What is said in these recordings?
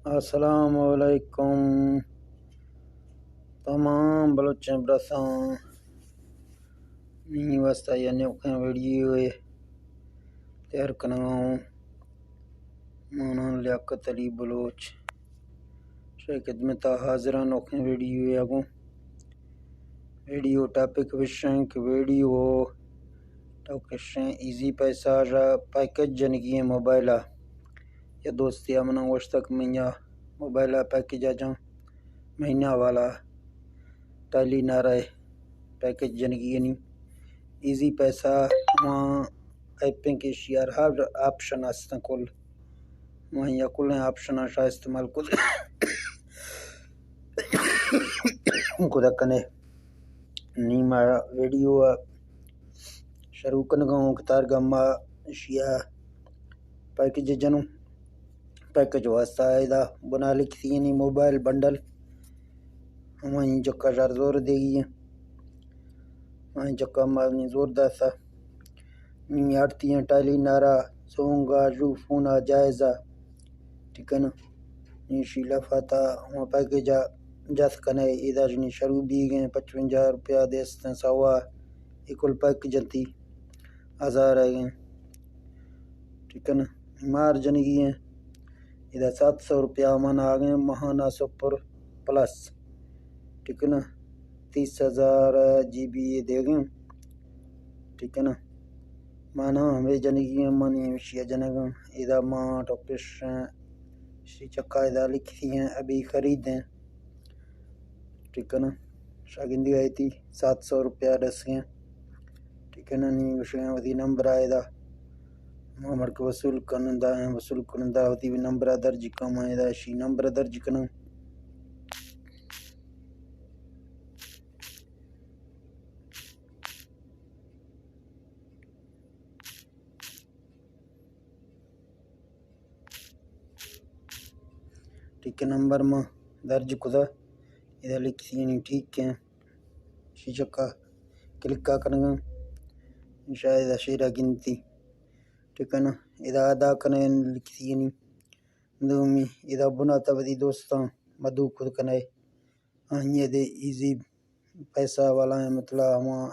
السلام علیکم تمام بلوچیں برساں نی واسطہ یا نوکھیں ویڈیو تیار کناؤں مانا لیاقت علی بلوچ شے خدمت حاضرہ نوکھیں ویڈیو آگوں ویڈیو ٹاپک وشنک ویڈیو ٹوکشن ایزی پیسہ را پیکج جنگی موبائلہ یا دوستی امنا وشتک منیا موبائلہ پیکج آجاں مہینہ والا ٹیلی نارائے پیکج جنگی نہیں ایزی پیسہ وہاں ایپیں کے شیار ہر آپشن آستن کل وہاں یا کل آپشن آشا استعمال کدا کنے نیمہ ویڈیو شروع کنگاؤں کتار گمہ شیعہ پیکج جنوں پیکج واسطہ آئیدہ بنا لکھتی ہیں موبائل بنڈل وہیں جکا شار زور دے گی وہیں جکا مارنی زور داسا نی آٹتی ہیں ٹائلی نارا سونگا جو فونا جائزہ ٹھیکن نی شیلہ فاتا وہاں پیکجہ جس کنے ایدہ جنی شروع بھی گئے 55 روپیہ دیستیں سوا ایکل پیکجن تھی 1000 آئے گئے ٹھیکن مار جنگی ہیں ایدہ 700 روپیہ من آگئے مہانہ سپر پلس ٹھیک ہے نا 30,000 GB دے گئے ٹھیک ہے نا مانا ہمیں جنگی ہیں مانی وشیہ جنگاں ایدہ ماں ٹوکش شی چکا ایدہ لکھی ہیں ابھی خریدیں ٹھیک ہے نا شاگندی آئی تھی 700 روپیہ دس گئے ٹھیک ہے نا نی وشیہ وزی نمبر آئے دا مامر کو وصول کنندہ ہوتی بھی نمبر درج کم آئے دا شی نمبر درج کنوں ٹھیک ہے نمبر ماں درج کدا ادھر لکھی نہیں ٹھیک ہے شیچکا کلکا کرنا شاید شیرہ گنتی ٹھیک ہے نا ادھا ادا کرنے لکھی نہیں دومی ادھا بناتا بدی دوستاں مدو خود کنے آئیے دے ایزی پیسہ والا ہے مطلب ہماں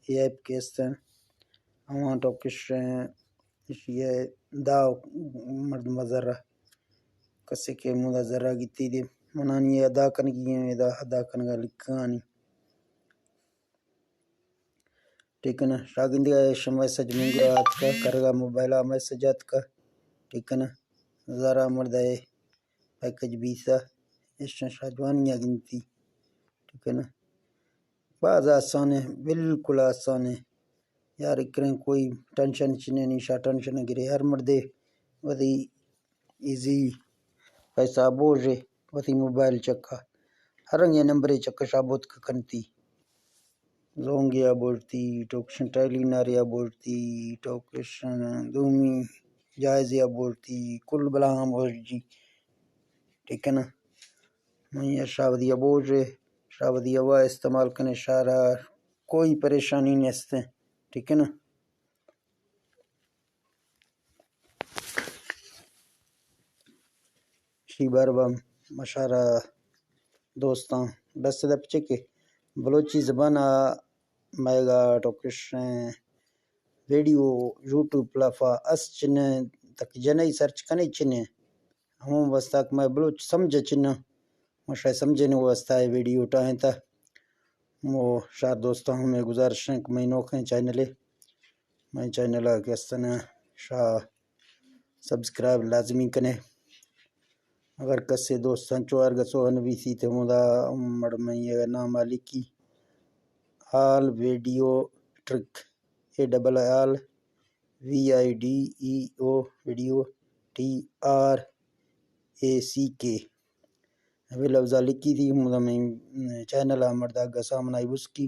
یہ ایپ کیستے ہیں ہماں ٹوکش یہ داو مرد مذرہ کسی کے مدہ ذرہ گیتی دے منانی ادا کنگی ہیں ادا کنگا لکھانی ٹھیک ہے نا شاگندی آئیش میسج منگرات کا کرگا موبائلہ میسجات کا ٹھیک ہے نا ذرا مرد ہے پیکج بیسا اشن شاجوانیاں گنتی ٹھیک ہے نا بعض آسان ہے بالکل آسان ہے یار کریں کوئی ٹینشن چنے نہیں شاہ ٹینشن گرے ہر مردے وزی ایزی پیسہ بوجھے وزی موبائل چکا ہر رنگ یہ نمبرے چکا شابوت کا کنتی زونگیا بولتی ٹوکشن ٹیلی ناریا بولتی ٹوکشن دومی جائزیا بولتی کل بلاہاں بوجھی ٹھیک ہے نا میں شاودیا بوجھے شاودیا وا استعمال کرنے شارہ کوئی پریشانی نہیں استے ٹھیک ہے نا شی بار با مشارہ دوستاں بس دا پچھے کے بلوچی زبان میگا ٹوکش ویڈیو یوٹیوب پلافا اس چنے تک جنہی سرچ کنے چنے ہموں واسطہ کہ میں بلوچ سمجھ چنہ مشاہ سمجھنے واسطہ ہے ویڈیو ٹائیں تا وہ شار دوستاں ہمیں گزارش ہیں کہ میں نوکھیں چینلے میں چینلہ کیستنا شاہ سبسکرائب لازمی کنے اگر کسی دوستان چوار گسو انویسی تے مدہ مڑ میں یہ نام لکھی all video track ALL VIDEO video TRACK ہمیں لفظہ لکھی تھی مدہ میں چینل مردہ گا سامنائی بسکی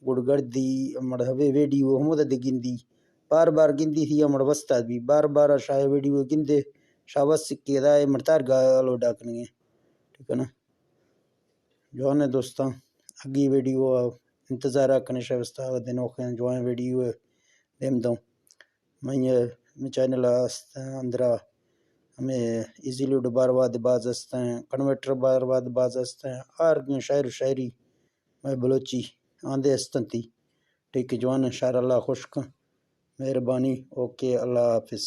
گڑ دی مڑ ہوئے ویڈیو ہمودہ دے گندی بار بار گندی تھی مڑ وستاد بھی بار بار شاہ ویڈیو گندے شاہ وست سکی دائے مرتار گا لو ڈاکنگے ٹھیک ہے نا جوانے دوستاں اگی ویڈیو انتظارہ کنے شاہ وستہ دنوں خین جوائیں ویڈیو دیم دوں میں چینل اندرہ ہمیں ایزیلی بار باز ہستیں کنورٹر بار باز ہستیں ہر شاعر و شاعری میں بلوچی آندے ہستن تھی ٹھیک جوان شاعر اللہ خوشک مہربانی اوکے اللہ حافظ